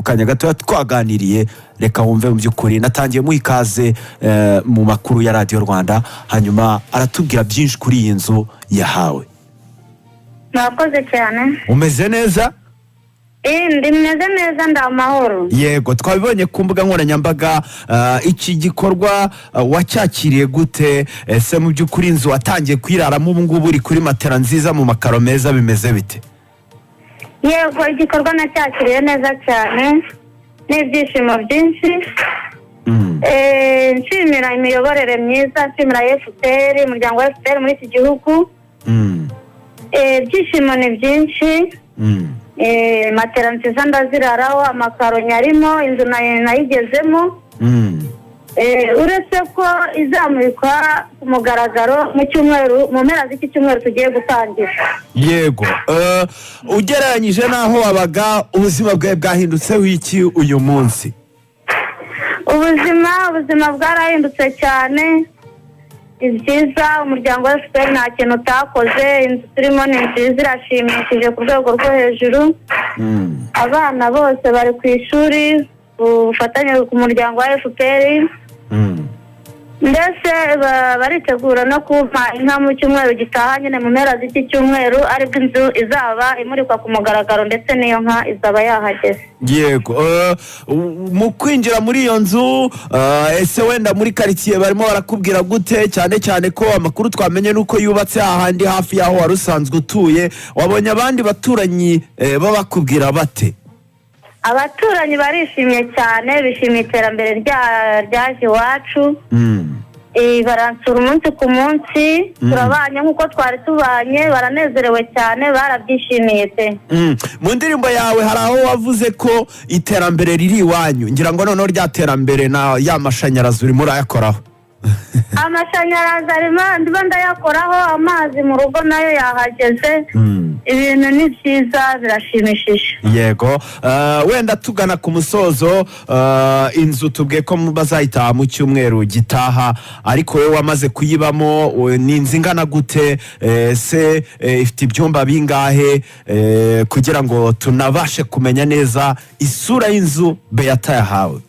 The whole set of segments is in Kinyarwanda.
kanya gato twaganiriye reka wumve mu by'ukuri natangiye mu ikaze mu makuru ya Radio Rwanda hanyuma aratubwira byinshi kuri iyi nzu yahawe. Mwakoze cyane. Umeze neza? Ndimeze neza ndamahoro. Yego twabibonye ku mbuga nkoranyambaga iki gikorwa wacyakiriye gute ese mu by'ukuri inzu watangiye kwiraramo ubu ngubu uri kuri matera nziza mu makaro meza bimeze bite? Yego igikorwa nacyakiriye neza cyane n'ibyishimo byinshi. Nshimira imiyoborere myiza, nshimira FPR, umuryango wa FPR muri iki gihugu. Ibyishimo ni byinshi. Matera nziza ndaziraraho, amakaro nyarimo, inzu nayigezemo. Uretse ko izamurikwa ku mugaragaro mu cyumweru, mu mpera z'iki cyumweru tugiye gutangira. Yego ugereranyije naho wabaga ubuzima bwawe bwahindutse wiki uyu munsi? Ubuzima bwarahindutse cyane. Ibyiza umuryango wa FPR nta kintu utakoze, inzu turimo ni nziza irashimishije ku rwego rwo hejuru. Abana bose bari ku ishuri ubufatanye ku muryango wa FPR. Ndetse baritegura no kumpa inka mu cyumweru gitaha nyine mu mpera z'iki cyumweru ariko inzu izaba imurikwa ku mugaragaro ndetse n'iyo nka izaba yahageze. Yego mu kwinjira muri iyo nzu ese wenda muri quartier barimo barakubwira gute cyane ko amakuru twamenye nuko yubatse ahandi hafi yaho wari usanzwe utuye, wabonye abandi baturanyi babakubwira bate? Abaturanyi barishimye cyane, bishimiye iterambere ryaje iwacu. Baransura umunsi ku munsi, turabanye nk'uko twari tubanye, baranezerewe cyane, barabyishimiye pe. Mu ndirimbo yawe hari aho wavuze ko iterambere riri iwanyu, ngira ngo noneho rya terambere na ya mashanyarazi urimo urayakoraho. Amashanyarazi arimo ndiba ndayakoraho, amazi mu rugo nayo yahageze. Ibintu ni byiza birashimishije. Yego wenda tugana ku musozo, inzu tubwiye ko bazayitaha mu cyumweru gitaha ariko we wamaze kuyibamo, ni inzu ingana gute se ifite ibyumba bingahe kugira ngo tunabashe kumenya neza isura y'inzu Beata yahawe?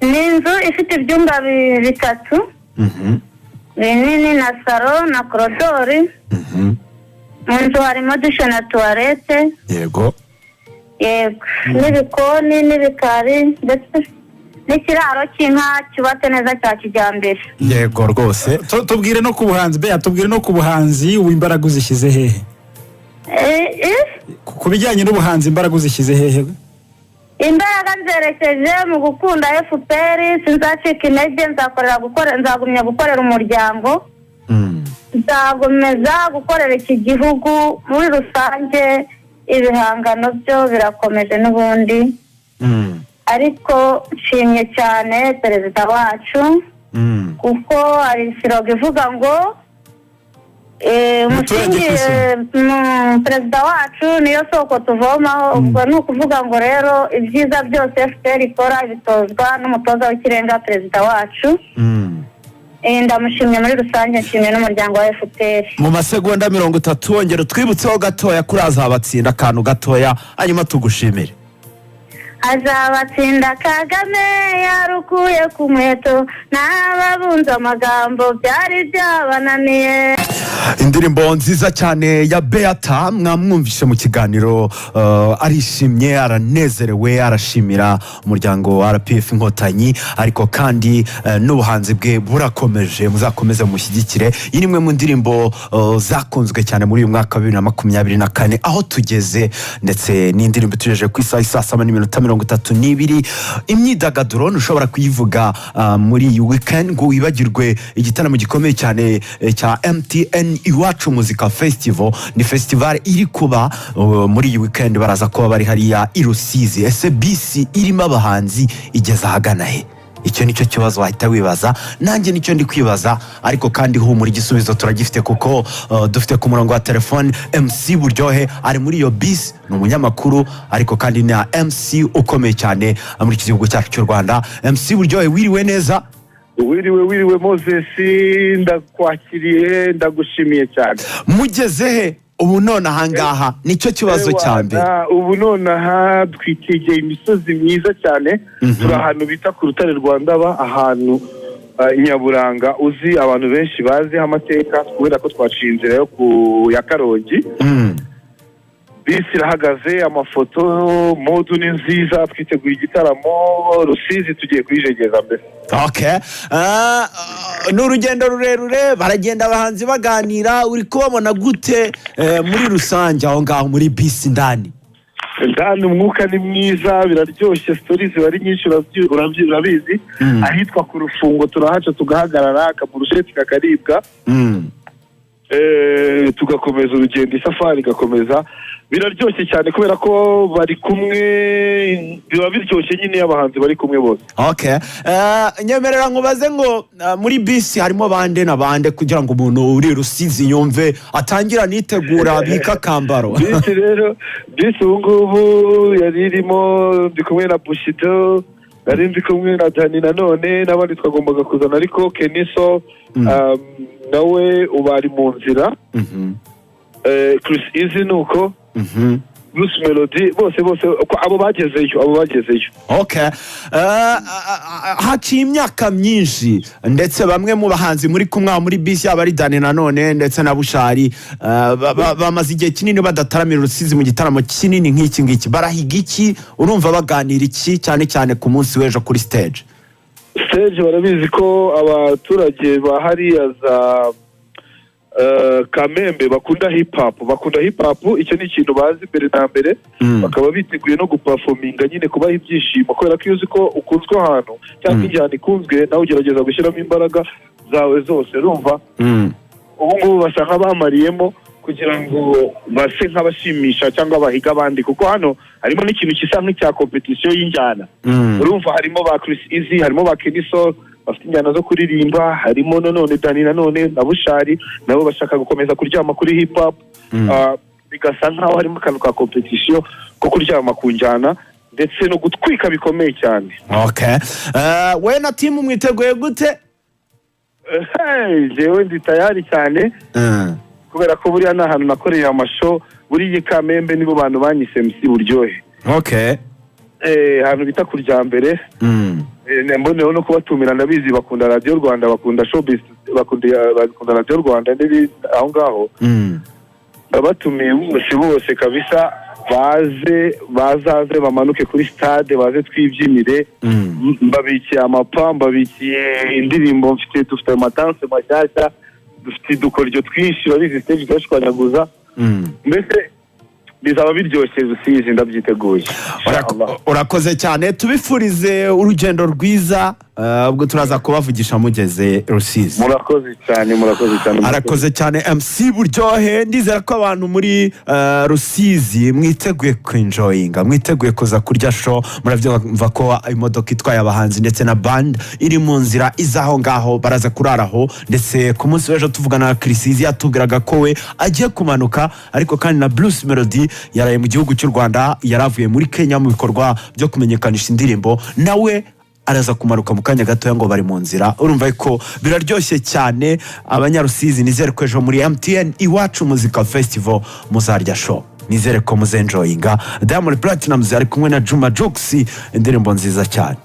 Ni inzu ifite ibyumba bitatu binini na salo na korodori. Mu nzu harimo dushe na tuwarete. Yego n'ibikoni n'ibikari ndetse n'ikiraro cy'inka cyubatse neza cya kijyambere. Yego rwose. Tubwire no ku buhanzi Beya, tubwire no ku buhanzi imbaraga uzishyize hehe? Ku bijyanye n'ubuhanzi imbaraga uzishyize hehe? Imbaraga nzerekeje mu gukunda FPR, sinzacika intege, nzagumya gukorera umuryango. Nzakomeza gukorera iki gihugu muri rusange, ibihangano byo birakomeje n'ubundi. Ariko nshimye cyane perezida wacu kuko hari siroga ivuga ngo perezida wacu niyo soko tuvomaho. Ubwo ni ukuvuga ngo rero ibyiza byose FPR ikora bitozwa n'umutoza w'ikirenga perezida wacu. Ndamushimye muri rusange, nshimye n'umuryango wa FPR. Mu masegonda 30 wongera twibutseho gatoya kuri azabatsinda akantu gatoya hanyuma tugushimire. Azabatsinda Kagame yarukuye ku muheto n'ababunze amagambo byari byabananiye. Indirimbo nziza cyane ya Beata mwamwumvise mu kiganiro, arishimye aranezerewe arashimira umuryango wa RPF Inkotanyi ariko kandi n'ubuhanzi bwe burakomeje, muzakomeze mushyigikire. Irimwe mu ndirimbo zakunzwe cyane muri uyu mwaka wa 2024 aho tugeze, ndetse n'indirimbo tujeje ku isaha 7:32. Imyidagaduro ntushobora kuyivuga muri iyi weekend ngo wibagirwe igitaramo gikomeye cyane cya MTN Iwacu Muzika Festival. Ni festival iri kuba muri iyi weekend, baraza kuba bari hariya i Rusizi. Ese bisi irimo abahanzi igeza ahagana he? Icyo nicyo kibazo wahita wibaza, nanjye nicyo ndi kwibaza, ariko kandi humura igisubizo turagifite kuko dufite ku murongo wa telefone MC Buryohe ari muri iyo bisi, ni umunyamakuru ariko kandi ni MC ukomeye cyane muri iki gihugu cyacu cy'u Rwanda. MC Buryohe wiriwe neza? Wiriwe Moses, ndakwakiriye ndagushimiye cyane. Mugeze he? ubu none ahangaha nicyo kibazo cya mbere. ubu nonaha twitegeye imisozi myiza cyane. turi ahantu bita ku rutare rwa Ndaba, ahantu nyaburanga uzi abantu benshi bazi amateka, kubera ko twaciye inzira yo ya Karongi. bisi irahagaze, amafoto, modu ni nziza, twiteguye igitaramo Rusizi tugiye kuyijegeza mbere. Okay. Ni urugendo rurerure, baragenda abahanzi baganira, uri kubabona gute muri rusange aho ngaho muri bisi ndani? Ndani umwuka ni mwiza, biraryoshye, stories bari nyinshi urabizi. ahitwa ku Rufungo turahaca tugahagarara, akaburusheti kakaribwa. tugakomeza urugendo, isafari igakomeza. biraryoshye cyane kubera ko bari kumwe, biba biryoshye nyine y'abahanzi bari kumwe bose. Okay. Nyemerera nkubaze ngo muri bisi harimo bande na bande kugira ngo umuntu uri Rusizi yumve atangira nitegura bika kambaro. bisi rero, bisi ubu ngubu yari irimo ndi kumwe na Bushido, nari ndi kumwe na Dani nanone, n'abandi twagombaga kuzana ariko Keniso nawe uba ari mu nzira. Chris Easy nuko Bruce Melody, bose abo bagezeyo. Okay. Haciye imyaka myinshi ndetse bamwe mu bahanzi muri kumwe muri bisi yaba ari Dani nanone ndetse na Bushari bamaze igihe kinini badataramira Rusizi mu gitaramo kinini nk'iki ngiki. Barahiga iki? Urumva baganira iki cyane cyane ku munsi w'ejo kuri stage? Barabizi ko abaturage bahariya za Kamembe bakunda hip hop, icyo ni ikintu bazi mbere na mbere. bakaba biteguye no guperforminga nyine kubaha ibyishimo, kubera ko iyo uzi ko ukunzwe ahantu cyangwa injyana ikunzwe, nawe ugerageza gushyiramo imbaraga zawe zose. urumva ubu ngubu basa nk'abamariyemo kugira ngo base nk'abashimisha cyangwa bahiga abandi, kuko hano harimo n'ikintu gisa nk'icya competition y'injyana. urumva harimo ba Chris Easy, harimo ba Keniso bafite injyana zo kuririmba, harimo none Dani nanone na Bushari nabo bashaka gukomeza kuryama kuri hip hop. bigasa nkaho harimo akantu ka competition ko kuryama ku njyana ndetse no gutwika bikomeye cyane. Okay. We na team mwiteguye gute? jewe ndi tayari cyane. kubera ko buriya n'ahantu nakoreye amashow, buriya Kamembe nibo bantu banyise MC Buryohe. Okay. Ahantu bita kuryambere. Mboneho no kubatumira, ndabizi bakunda Radio Rwanda, bakunda showbiz, bakunda Radio Rwanda n'ibindi aho ngaho. Abatumiye bose kabisa, bazaze bamanuke kuri stade, baze twibyinire. Mbabikiye amapa, mbabikiye indirimbo, dufite amatanse mashyashya, dufite udukoryo twinshi, babizi stage twashwanyaguza. mbese bizaba biryoshye Rusizi, ndabyiteguye. Urakoze cyane, tubifurize urugendo rwiza, ubwo turaza kubavugisha mugeze Rusizi. Murakoze cyane. Arakoze cyane MC Buryohe. Ndizera ko abantu muri Rusizi mwiteguye kwinjoyinga, mwiteguye kuza kurya show. Muravyumva ko imodoka itwaye abahanzi ndetse na band iri mu nzira izaho ngaho, baraza kuraraho. Ndetse ku munsi w'ejo tuvugana na Chris Easy yatubwiraga ko we agiye kumanuka, ariko kandi na Bruce Melody yaraye mu gihugu cy'u Rwanda, yaravuye muri Kenya mu bikorwa byo kumenyekanisha indirimbo, nawe araza kumanuka mu kanya gato ngo bari mu nzira. Urumva ko biraryoshye cyane. Abanyarusizi, nizere ko ejo muri MTN Iwacu Musical Festival muzarya show, nizere ko muzenjoyinga. Diamond Platnumz ari kumwe na Juma Jux, indirimbo nziza cyane.